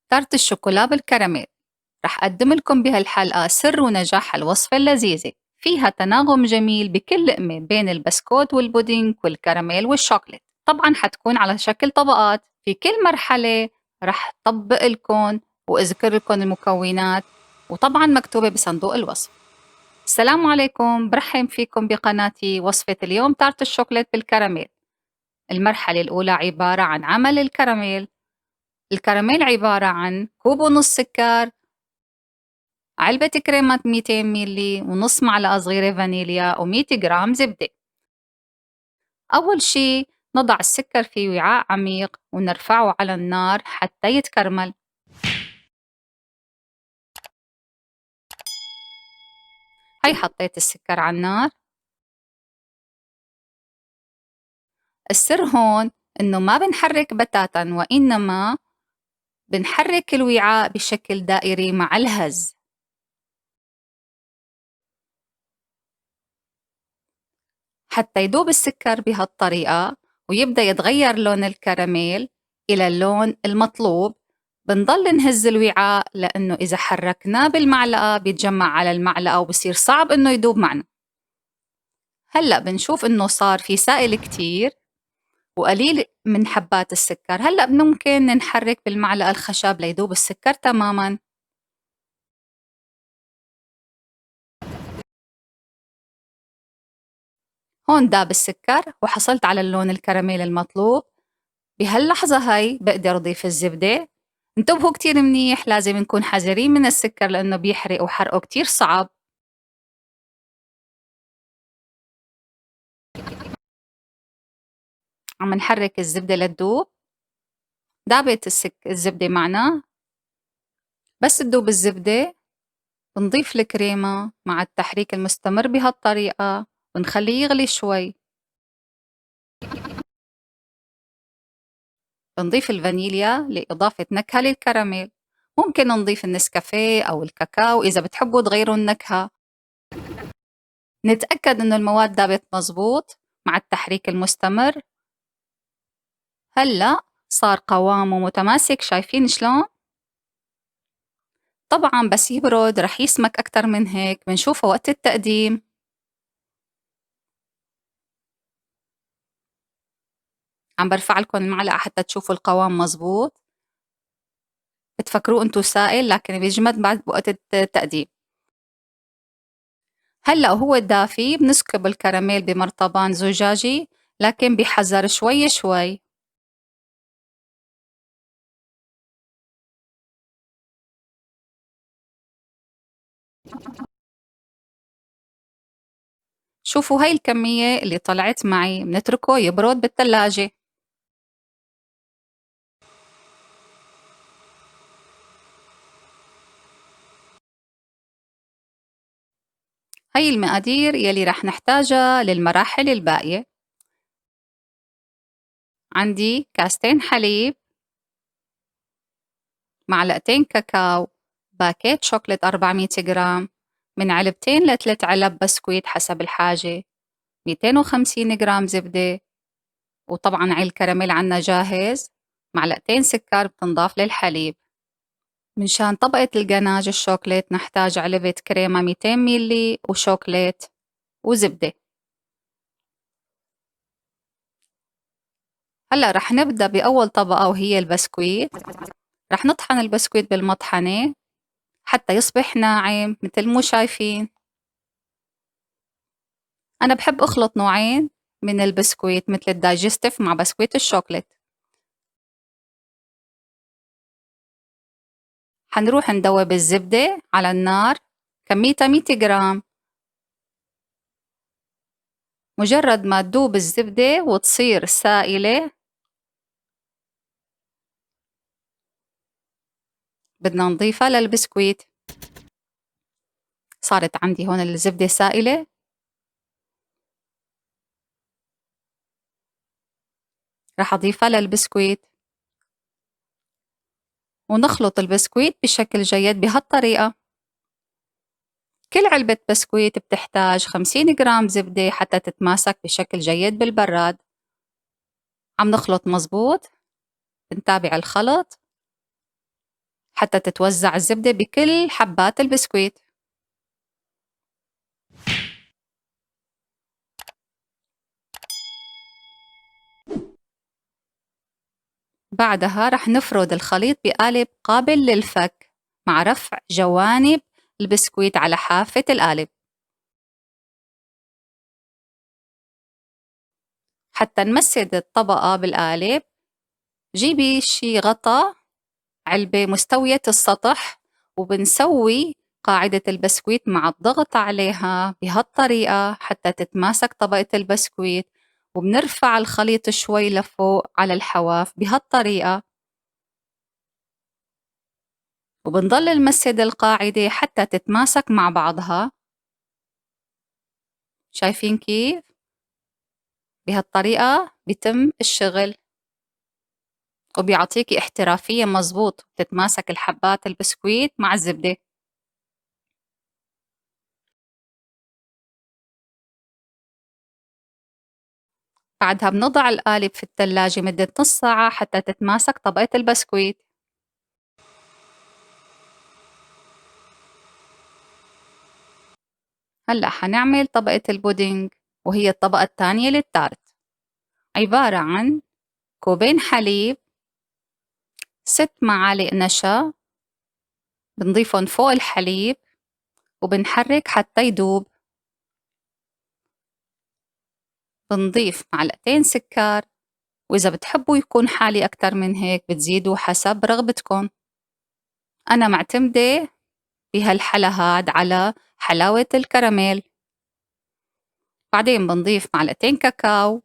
تارت الشوكولا بالكراميل. رح أقدم لكم بهالحلقة سر ونجاح الوصفة اللذيذة، فيها تناغم جميل بكل لقمة بين البسكوت والبودينج والكراميل والشوكولات. طبعا حتكون على شكل طبقات، في كل مرحلة رح طبق لكم وأذكر لكم المكونات، وطبعا مكتوبة بصندوق الوصف. السلام عليكم، برحب فيكم بقناتي. وصفة اليوم تارت الشوكولات بالكراميل. المرحلة الأولى عبارة عن عمل الكراميل. الكراميل عبارة عن كوب ونص سكر، علبة كريمة 200 ميلي، ونص معلقة صغيرة فانيليا، و100 جرام زبدة. أول شي نضع السكر في وعاء عميق ونرفعه على النار حتى يتكرمل. هي حطيت السكر على النار. السر هون إنه ما بنحرك بتاتا، وإنما بنحرك الوعاء بشكل دائري مع الهز. حتى يدوب السكر بهالطريقة ويبدأ يتغير لون الكراميل إلى اللون المطلوب، بنضل نهز الوعاء، لأنه إذا حركناه بالمعلقة بيتجمع على المعلقة وبصير صعب إنه يدوب معنا. هلأ بنشوف إنه صار في سائل كتير وقليل من حبات السكر. هلأ ممكن نحرك بالمعلقة الخشب ليدوب السكر تماماً. هون داب السكر وحصلت على اللون الكراميل المطلوب. بهاللحظة هاي بقدر أضيف الزبدة. انتبهوا كتير منيح، لازم نكون حذرين من السكر لأنه بيحرق وحرقه كتير صعب. عم نحرك الزبدة لتدوب. دابت الزبدة معنا. بس تدوب الزبدة بنضيف الكريمة مع التحريك المستمر بهالطريقة، بنخليه يغلي شوي. بنضيف الفانيليا لإضافة نكهة للكراميل. ممكن نضيف النسكافيه أو الكاكاو إذا بتحبوا تغيروا النكهة. نتأكد إنه المواد دابت مزبوط مع التحريك المستمر. هلأ صار قوامه متماسك، شايفين شلون؟ طبعًا بس يبرد رح يسمك أكتر من هيك، بنشوفه وقت التقديم. عم بارفع لكم المعلقة حتى تشوفوا القوام مزبوط. بتفكروه أنتم سائل لكن بيجمد بعد بوقت التقديم. هلأ وهو دافي بنسكب الكراميل بمرطبان زجاجي، لكن بحذر شوي شوي. شوفوا هاي الكمية اللي طلعت معي، بنتركه يبرد بالتلاجة. هاي المقادير يلي رح نحتاجها للمراحل الباقية. عندي كاستين حليب، معلقتين كاكاو، باكيت شوكولات 400 جرام، من علبتين ل3 علب بسكويت حسب الحاجة، 250 جرام زبدة، وطبعا عيل الكراميل عنا جاهز، معلقتين سكر بتنضاف للحليب. منشان طبقة الجناج الشوكولات نحتاج علبة كريمة 200 ميلي وشوكولات وزبدة. هلأ رح نبدأ بأول طبقة وهي البسكويت. رح نطحن البسكويت بالمطحنة حتى يصبح ناعم مثل مو شايفين. أنا بحب أخلط نوعين من البسكويت مثل الدايجستيف مع بسكويت الشوكولات. حنروح ندوب الزبدة على النار، كميتها 100 جرام. مجرد ما تدوب الزبدة وتصير سائلة بدنا نضيفها للبسكويت. صارت عندي هون الزبدة سائلة. رح أضيفها للبسكويت ونخلط البسكويت بشكل جيد بهالطريقة. كل علبة بسكويت بتحتاج 50 جرام زبدة حتى تتماسك بشكل جيد بالبراد. عم نخلط مزبوط، بنتابع الخلط. حتى تتوزع الزبدة بكل حبات البسكويت. بعدها رح نفرد الخليط بقالب قابل للفك مع رفع جوانب البسكويت على حافة القالب. حتى نمسد الطبقة بالقالب جيبي شي غطا علبة مستوية السطح وبنسوي قاعدة البسكويت مع الضغط عليها بهالطريقة حتى تتماسك طبقة البسكويت، وبنرفع الخليط شوي لفوق على الحواف بهالطريقة، وبنضل نمسد القاعدة حتى تتماسك مع بعضها. شايفين كيف؟ بهالطريقة بيتم الشغل وبيعطيكي احترافية مزبوط، بتتماسك الحبات البسكويت مع الزبدة. بعدها بنضع القالب في التلاجة مدة نص ساعة حتى تتماسك طبقة البسكويت. هلأ حنعمل طبقة البودنج، وهي الطبقة التانية للتارت، عبارة عن كوبين حليب، 6 معالق نشا بنضيفهم فوق الحليب وبنحرك حتى يدوب. بنضيف معلقتين سكر، وإذا بتحبوا يكون حالي أكتر من هيك بتزيدوا حسب رغبتكم. أنا معتمدة بهالحلا هاد على حلاوة الكراميل. بعدين بنضيف معلقتين كاكاو،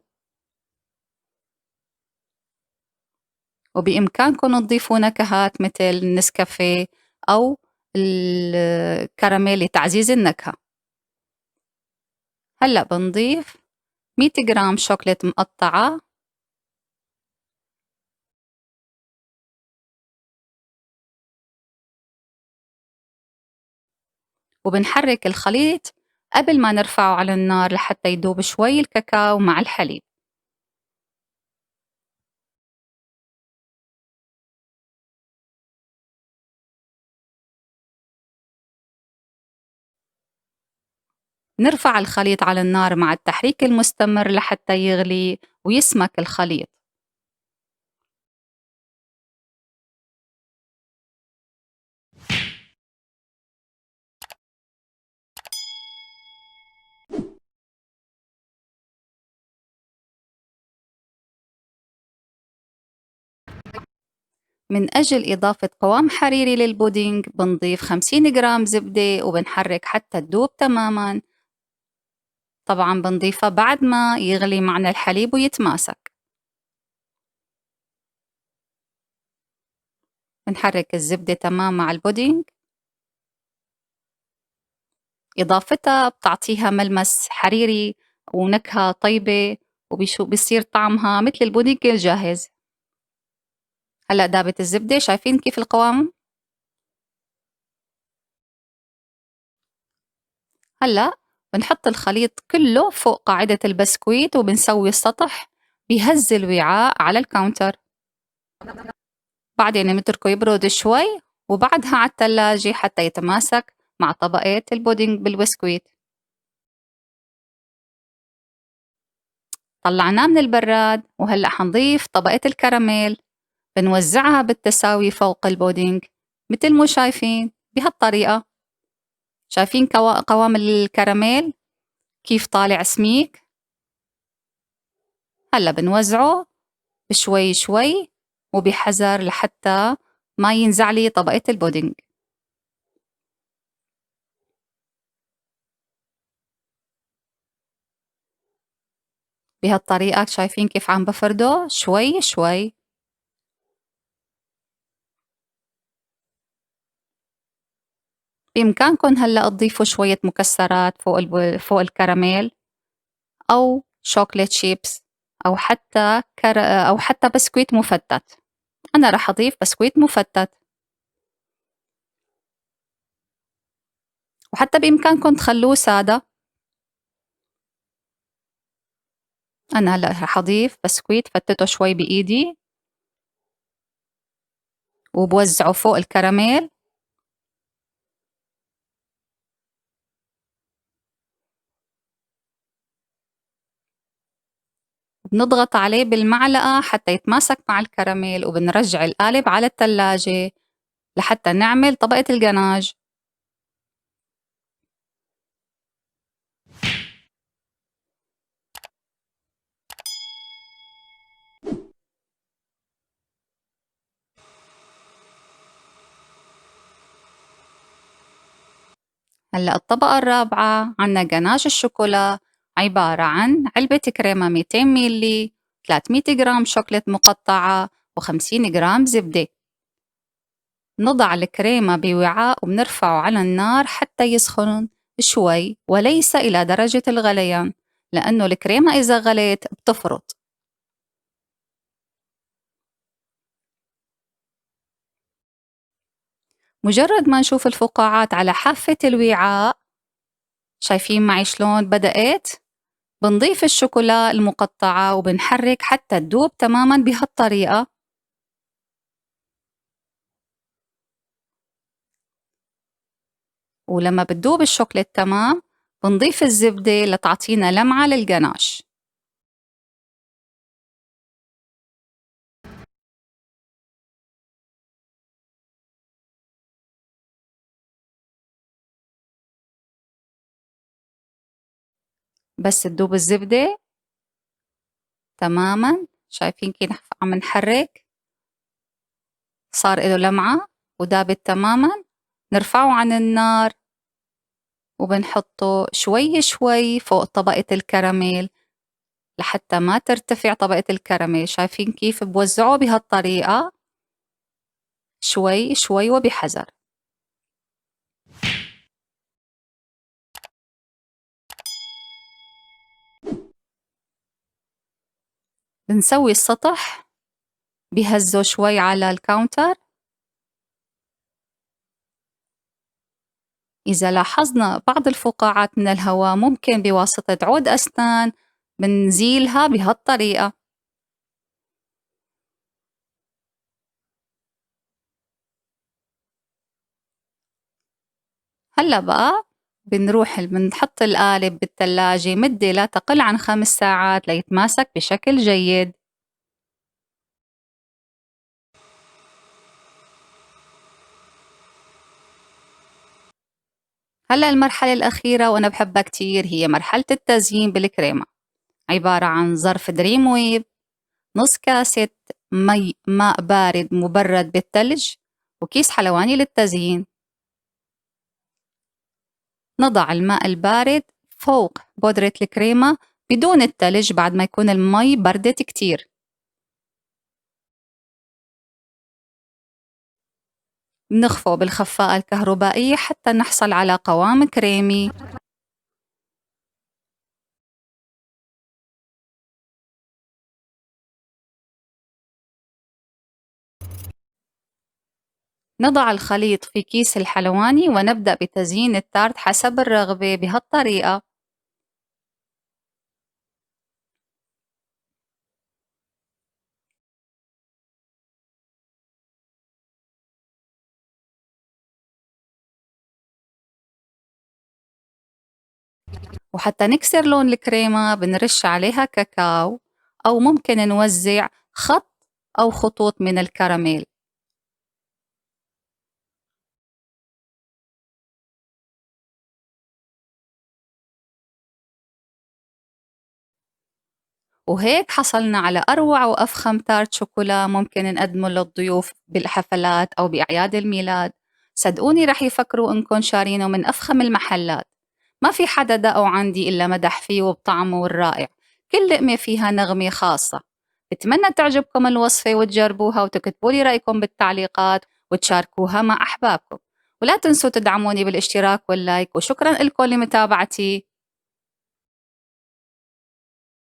وبإمكانكم تضيفوا نكهات مثل النسكافيه أو الكراميل لتعزيز النكهة. هلأ بنضيف 100 جرام شوكولاتة مقطعة، وبنحرك الخليط قبل ما نرفعه على النار لحتى يدوب شوي الكاكاو مع الحليب. نرفع الخليط على النار مع التحريك المستمر لحتى يغلي ويسمك الخليط. من أجل إضافة قوام حريري للبودينج بنضيف 50 جرام زبدة وبنحرك حتى تدوب تماماً. طبعاً بنضيفها بعد ما يغلي معنا الحليب ويتماسك. بنحرك الزبدة تمام مع البودينج، إضافتها بتعطيها ملمس حريري ونكهة طيبة، بيصير طعمها مثل البودينج الجاهز. هلأ دابت الزبدة، شايفين كيف القوام؟ هلأ بنحط الخليط كله فوق قاعدة البسكويت وبنسوي السطح بهز الوعاء على الكاونتر. بعدين بنتركه يبرد شوي وبعدها على التلاجة حتى يتماسك مع طبقة البودينج بالبسكويت. طلعناه من البراد وهلأ حنضيف طبقة الكراميل، بنوزعها بالتساوي فوق البودينج مثل ما شايفين بهالطريقة. شايفين قوام الكراميل كيف طالع سميك؟ هلأ بنوزعه بشوي شوي وبحذر لحتى ما ينزعلي طبقة البودينج. بهالطريقة شايفين كيف عم بفرده شوي شوي. بإمكانكم هلأ تضيفوا شوية مكسرات فوق الكراميل أو شوكولات شيبس أو حتى بسكويت مفتت. أنا رح أضيف بسكويت مفتت، وحتى بإمكانكم تخلوه سادة. أنا هلأ رح أضيف بسكويت فتته شوي بإيدي وبوزعه فوق الكراميل. بنضغط عليه بالمعلقة حتى يتماسك مع الكراميل، وبنرجع القالب على التلاجة لحتى نعمل طبقة الجناج. هلأ الطبقة الرابعة عنا جناش الشوكولا، عبارة عن علبة كريمة 200 ميلي، 300 جرام شوكولاتة مقطعة، و50 جرام زبدة. نضع الكريمة بوعاء وبنرفعه على النار حتى يسخن شوي وليس إلى درجة الغليان، لأنه الكريمة إذا غليت بتفرط. مجرد ما نشوف الفقاعات على حافة الوعاء، شايفين معي شلون بدأت؟ بنضيف الشوكولا المقطعة وبنحرك حتى تدوب تماماً بهالطريقة. ولما بتدوب الشوكولات تمام، بنضيف الزبدة لتعطينا لمعة للجناش. بس تدوب الزبدة تماماً، شايفين كيف عم نحرك؟ صار له لمعة ودابت تماماً. نرفعه عن النار وبنحطه شوي شوي فوق طبقة الكراميل لحتى ما ترتفع طبقة الكراميل. شايفين كيف بوزعه بهالطريقة شوي شوي وبحذر. بنسوي السطح بهزه شوي على الكاونتر. إذا لاحظنا بعض الفقاعات من الهواء ممكن بواسطة عود أسنان بنزيلها بهالطريقة. هلأ بقى بنحط القالب بالتلاجة مدة لا تقل عن 5 ساعات ليتماسك بشكل جيد. هلأ المرحلة الأخيرة وأنا بحبها كتير هي مرحلة التزيين بالكريمة، عبارة عن ظرف دريم ويف، نص كاسة ماء بارد مبرد بالثلج، وكيس حلواني للتزيين. نضع الماء البارد فوق بودرة الكريمة بدون التلج بعد ما يكون المي بردت كتير. بنخفه بالخفاقة الكهربائية حتى نحصل على قوام كريمي. نضع الخليط في كيس الحلواني ونبدأ بتزيين التارت حسب الرغبة بهالطريقة. وحتى نكسر لون الكريمة بنرش عليها كاكاو، أو ممكن نوزع خط أو خطوط من الكراميل. وهيك حصلنا على أروع وأفخم تارت شوكولا ممكن نقدمه للضيوف بالحفلات أو بأعياد الميلاد. صدقوني رح يفكروا إنكم شارينه من أفخم المحلات. ما في حدا دقه عندي إلا مدح فيه وبطعمه الرائع. كل لقمة فيها نغمة خاصة. بتمنى تعجبكم الوصفة وتجربوها وتكتبوا لي رأيكم بالتعليقات وتشاركوها مع أحبابكم. ولا تنسوا تدعموني بالاشتراك واللايك، وشكرا لكم لمتابعتي.